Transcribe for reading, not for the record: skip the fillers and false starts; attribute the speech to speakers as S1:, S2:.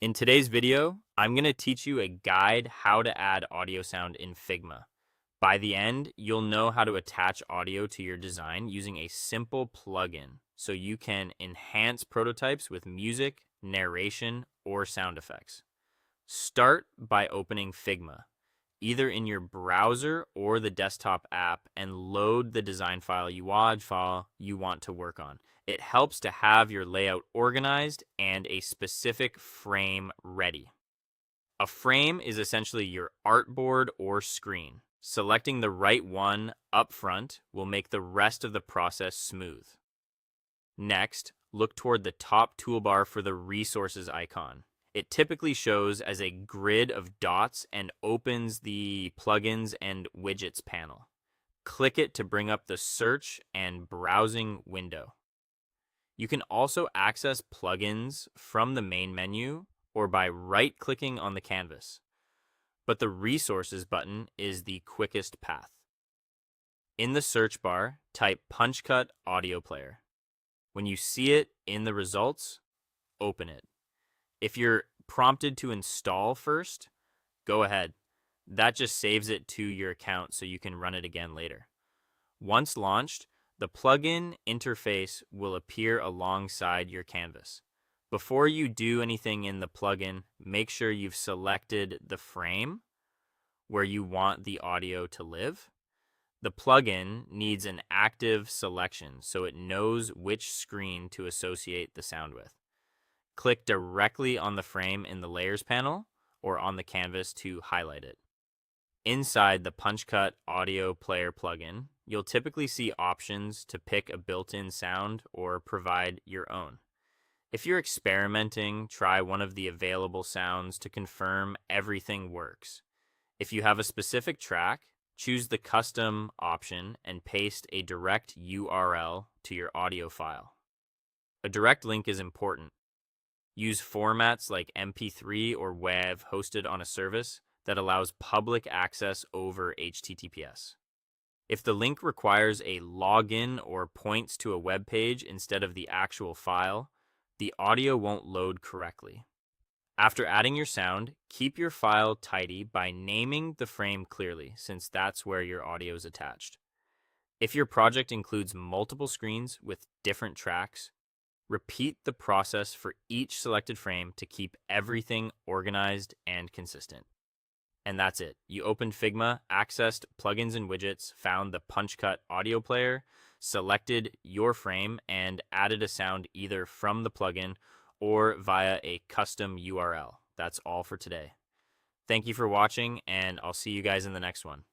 S1: In today's video, I'm going to teach you a guide how to add audio sound in Figma. By the end, you'll know how to attach audio to your design using a simple plugin so you can enhance prototypes with music, narration, or sound effects. Start by opening Figma, either in your browser or the desktop app, and load the design file you want to work on. It helps to have your layout organized and a specific frame ready. A frame is essentially your artboard or screen. Selecting the right one up front will make the rest of the process smooth. Next, look toward the top toolbar for the resources icon. It typically shows as a grid of dots and opens the plugins and widgets panel. Click it to bring up the search and browsing window. You can also access plugins from the main menu or by right-clicking on the canvas. But the resources button is the quickest path. In the search bar, type PunchCut Audio Player. When you see it in the results, open it. If you're prompted to install first, go ahead. That just saves it to your account so you can run it again later. Once launched, the plugin interface will appear alongside your canvas. Before you do anything in the plugin, make sure you've selected the frame where you want the audio to live. The plugin needs an active selection so it knows which screen to associate the sound with. Click directly on the frame in the Layers panel or on the canvas to highlight it. Inside the PunchCut Audio Player plugin, you'll typically see options to pick a built-in sound or provide your own. If you're experimenting, try one of the available sounds to confirm everything works. If you have a specific track, choose the custom option and paste a direct URL to your audio file. A direct link is important. Use formats like MP3 or WAV hosted on a service that allows public access over HTTPS. If the link requires a login or points to a web page instead of the actual file, the audio won't load correctly. After adding your sound, keep your file tidy by naming the frame clearly, since that's where your audio is attached. If your project includes multiple screens with different tracks, repeat the process for each selected frame to keep everything organized and consistent. And that's it. You opened Figma, accessed plugins and widgets, found the PunchCut Audio Player, selected your frame, and added a sound either from the plugin or via a custom URL. That's all for today. Thank you for watching, and I'll see you guys in the next one.